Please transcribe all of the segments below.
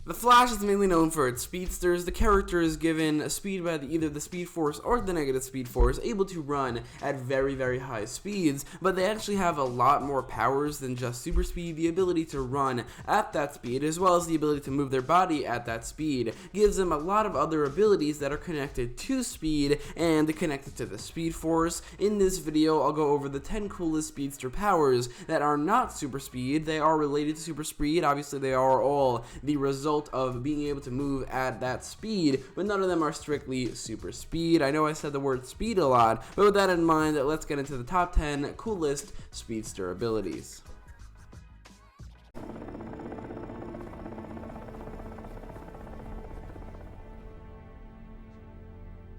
The Flash is mainly known for its speedsters. The character is given speed by either the speed force or the negative speed force, able to run at very, very high speeds, but they actually have a lot more powers than just super speed. The ability to run at that speed, as well as the ability to move their body at that speed, gives them a lot of other abilities that are connected to speed and connected to the speed force. In this video, I'll go over the 10 coolest speedster powers that are not super speed. They are related to super speed. Obviously, they are all the result of being able to move at that speed, but none of them are strictly super speed. I know I said the word speed a lot, but with that in mind, let's get into the top 10 coolest speedster abilities.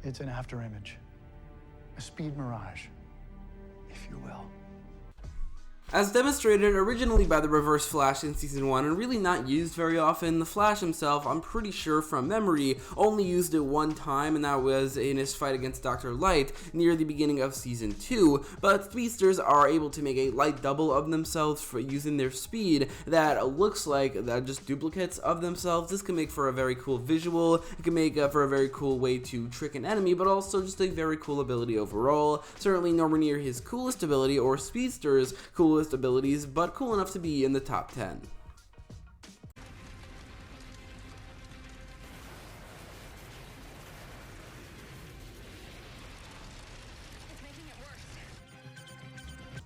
It's an afterimage, a speed mirage, if you will. As demonstrated originally by the Reverse Flash in Season 1 and really not used very often, the Flash himself, I'm pretty sure from memory, only used it one time, and that was in his fight against Dr. Light near the beginning of Season 2, but speedsters are able to make a light double of themselves for using their speed that looks like just duplicates of themselves. This can make for a very cool visual, it can make for a very cool way to trick an enemy, but also just a very cool ability overall. Certainly nowhere near his coolest ability or Speedster's coolest abilities, but cool enough to be in the top 10.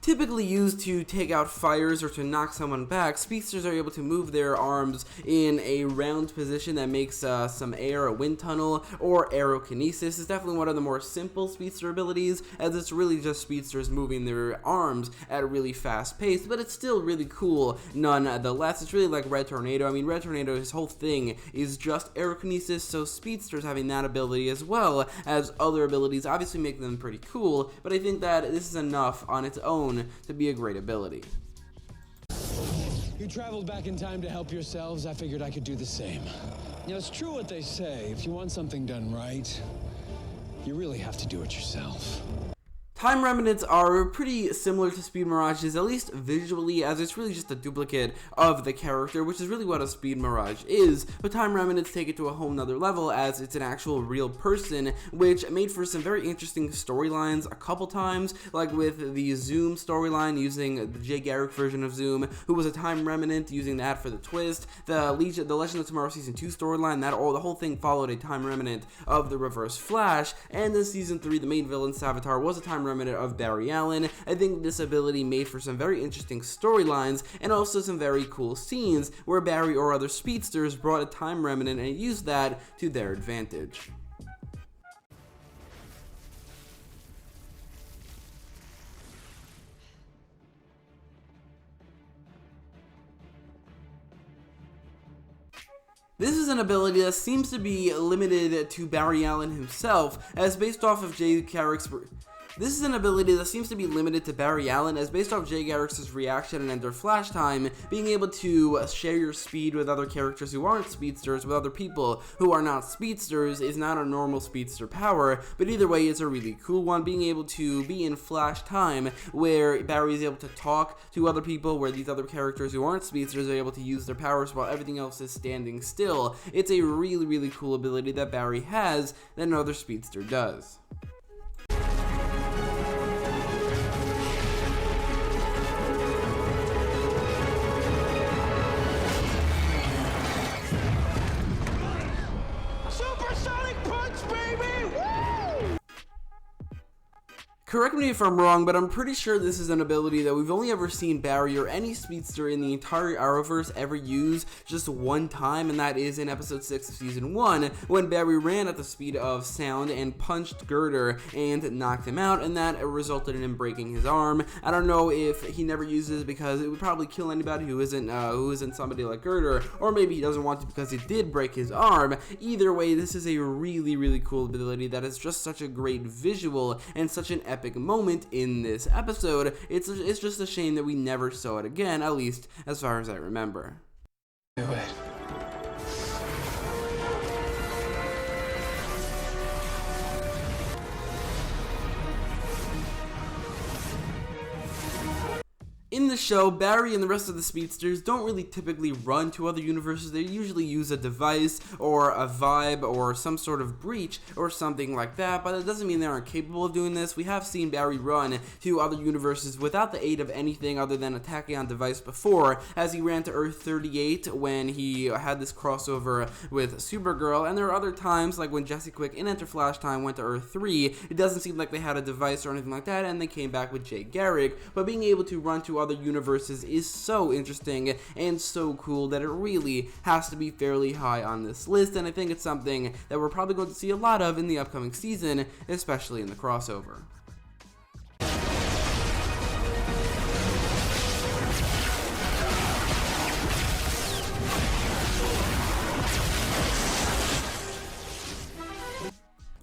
Typically used to take out fires or to knock someone back, speedsters are able to move their arms in a round position that makes some air, a wind tunnel, or AEROKINESIS. It's definitely one of the more simple speedster abilities, as it's really just speedsters moving their arms at a really fast pace, but it's still really cool nonetheless. It's really like Red Tornado. I mean, Red Tornado, his whole thing is just AEROKINESIS, so speedsters having that ability as well as other abilities obviously make them pretty cool, but I think that this is enough on its own to be a great ability. You traveled back in time to help yourselves. I figured I could do the same. You know, it's true what they say. If you want something done right, you really have to do it yourself. Time Remnants are pretty similar to Speed Mirages, at least visually, as it's really just a duplicate of the character, which is really what a Speed Mirage is, but Time Remnants take it to a whole nother level as it's an actual real person, which made for some very interesting storylines a couple times, like with the Zoom storyline using the Jay Garrick version of Zoom, who was a Time Remnant, using that for the twist, the Legend of Tomorrow Season 2 storyline, the whole thing followed a Time Remnant of the Reverse Flash, and in Season 3, the main villain, Savitar, was a Time Remnant of Barry Allen. I think this ability made for some very interesting storylines and also some very cool scenes where Barry or other speedsters brought a time remnant and used that to their advantage. This is an ability that seems to be limited to Barry Allen himself, as based off of Jay Garrick's This is an ability that seems to be limited to Barry Allen, as based off Jay Garrick's reaction and Ender Flash Time, being able to share your speed with other characters who aren't speedsters, with other people who are not speedsters, is not a normal speedster power, but either way, it's a really cool one. Being able to be in Flash Time, where Barry is able to talk to other people, where these other characters who aren't speedsters are able to use their powers while everything else is standing still. It's a really, really cool ability that Barry has that no other speedster does. Correct me if I'm wrong, but I'm pretty sure this is an ability that we've only ever seen Barry or any speedster in the entire Arrowverse ever use just one time, and that is in episode 6 of season 1, when Barry ran at the speed of sound and punched Girder and knocked him out, and that resulted in him breaking his arm. I don't know if he never uses it because it would probably kill anybody who isn't somebody like Girder, or maybe he doesn't want to because it did break his arm. Either way, this is a really, really cool ability that is just such a great visual and such an epic moment in this episode. It's just a shame that we never saw it again, at least as far as I remember. Do it. In the show, Barry and the rest of the speedsters don't really typically run to other universes. They usually use a device or a vibe or some sort of breach or something like that, but it doesn't mean they aren't capable of doing this. We have seen Barry run to other universes without the aid of anything other than attacking on device before, as he ran to Earth 38 when he had this crossover with Supergirl, and there are other times like when Jesse Quick in Enter Flash Time went to Earth 3, it doesn't seem like they had a device or anything like that, and they came back with Jay Garrick, but being able to run to other universes is so interesting and so cool that it really has to be fairly high on this list, and I think it's something that we're probably going to see a lot of in the upcoming season, especially in the crossover.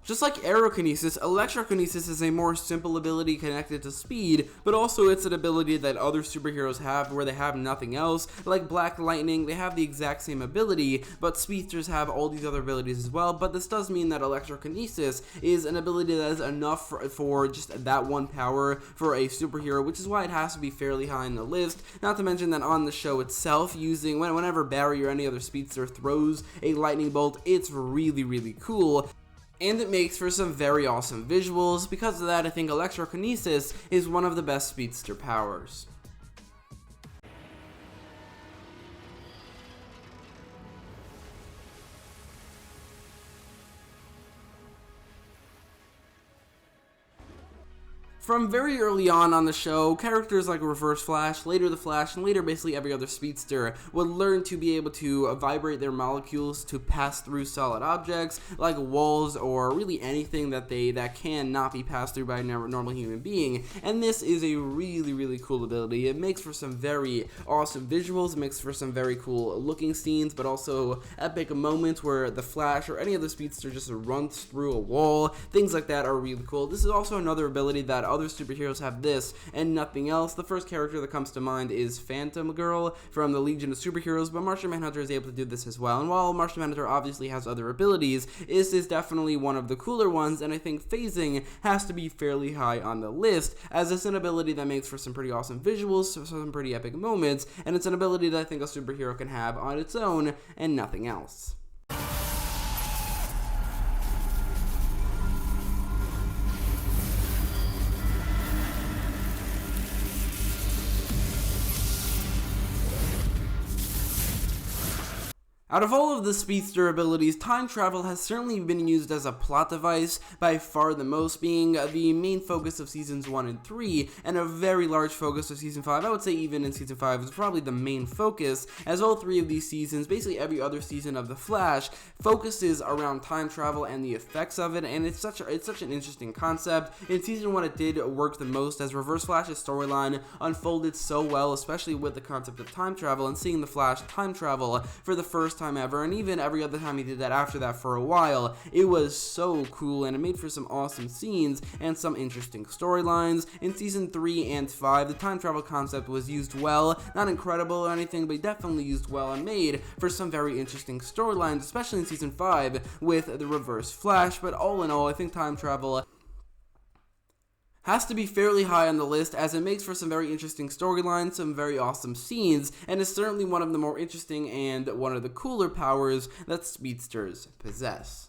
Just like AEROKINESIS, ELECTROKINESIS is a more simple ability connected to speed, but also it's an ability that other superheroes have where they have nothing else. Like Black Lightning, they have the exact same ability, but speedsters have all these other abilities as well, but this does mean that ELECTROKINESIS is an ability that is enough for just that one power for a superhero, which is why it has to be fairly high on the list. Not to mention that on the show itself, whenever Barry or any other speedster throws a lightning bolt, it's really cool. And it makes for some very awesome visuals. Because of that, I think ELECTROKINESIS is one of the best speedster powers. From very early on the show, characters like Reverse Flash, later the Flash, and later basically every other speedster would learn to be able to vibrate their molecules to pass through solid objects like walls or really anything that cannot be passed through by a normal human being. And this is a really cool ability. It makes for some very awesome visuals, it makes for some very cool looking scenes, but also epic moments where the Flash or any other speedster just runs through a wall. Things like that are really cool. This is also another ability that other superheroes have this and nothing else. The first character that comes to mind is Phantom Girl from the Legion of Superheroes, but Martian Manhunter is able to do this as well. And while Martian Manhunter obviously has other abilities, this is definitely one of the cooler ones, and I think phasing has to be fairly high on the list, as it's an ability that makes for some pretty awesome visuals, some pretty epic moments, and it's an ability that I think a superhero can have on its own and nothing else. Out of all of the speedster abilities, time travel has certainly been used as a plot device, by far the most, being the main focus of seasons 1 and 3, and a very large focus of season 5. I would say even in season 5 is probably the main focus, as all 3 of these seasons, basically every other season of The Flash, focuses around time travel and the effects of it, and it's such an interesting concept. In season 1 it did work the most, as Reverse Flash's storyline unfolded so well, especially with the concept of time travel, and seeing the Flash time travel for the first time ever, and even every other time he did that after that for a while. It was so cool, and it made for some awesome scenes and some interesting storylines. In season 3 and 5, the time travel concept was used well, not incredible or anything, but definitely used well and made for some very interesting storylines, especially in season 5 with the Reverse Flash. But all in all, I think time travel has to be fairly high on the list, as it makes for some very interesting storylines, some very awesome scenes, and is certainly one of the more interesting and one of the cooler powers that speedsters possess.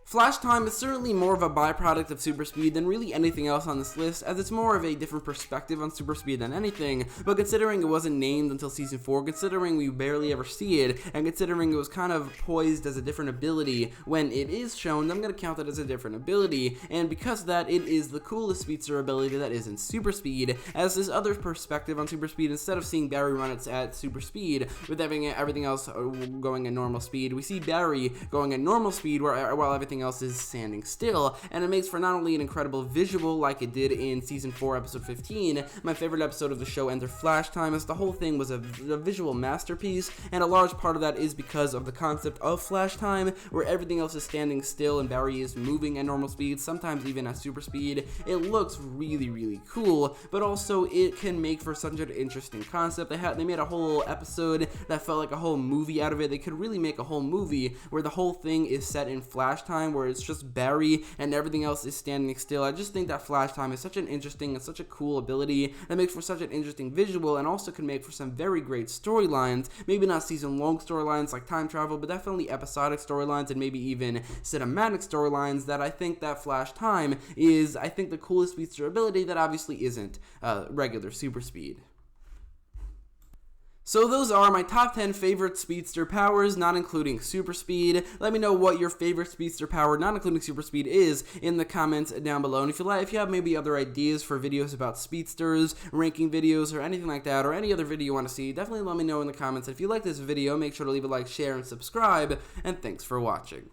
Flash time is certainly more of a byproduct of super speed than really anything else on this list, as it's more of a different perspective on super speed than anything, but considering it wasn't named until season 4, considering we barely ever see it, and considering it was kind of poised as a different ability when it is shown, I'm going to count it as a different ability, and because of that, it is the coolest speedster ability that isn't super speed, as this other perspective on super speed, instead of seeing Barry run it at super speed, with everything else going at normal speed, we see Barry going at normal speed while everything everything else is standing still, and it makes for not only an incredible visual like it did in Season 4, Episode 15, my favorite episode of the show, Enter Flash Time, as the whole thing was a visual masterpiece, and a large part of that is because of the concept of Flash Time, where everything else is standing still and Barry is moving at normal speed, sometimes even at super speed. It looks really, really cool, but also it can make for such an interesting concept. They made a whole episode that felt like a whole movie out of it. They could really make a whole movie where the whole thing is set in Flash Time, where it's just Barry and everything else is standing still. I just think that Flash Time is such an interesting and such a cool ability that makes for such an interesting visual, and also can make for some very great storylines. Maybe not season-long storylines like time travel, but definitely episodic storylines and maybe even cinematic storylines. That I think that Flash Time is, I think, the coolest speedster ability that obviously isn't regular super speed. So those are my top 10 favorite speedster powers, not including super speed. Let me know what your favorite speedster power, not including super speed, is in the comments down below. And if you have maybe other ideas for videos about speedsters, ranking videos, or anything like that, or any other video you want to see, definitely let me know in the comments. If you like this video, make sure to leave a like, share, and subscribe. And thanks for watching.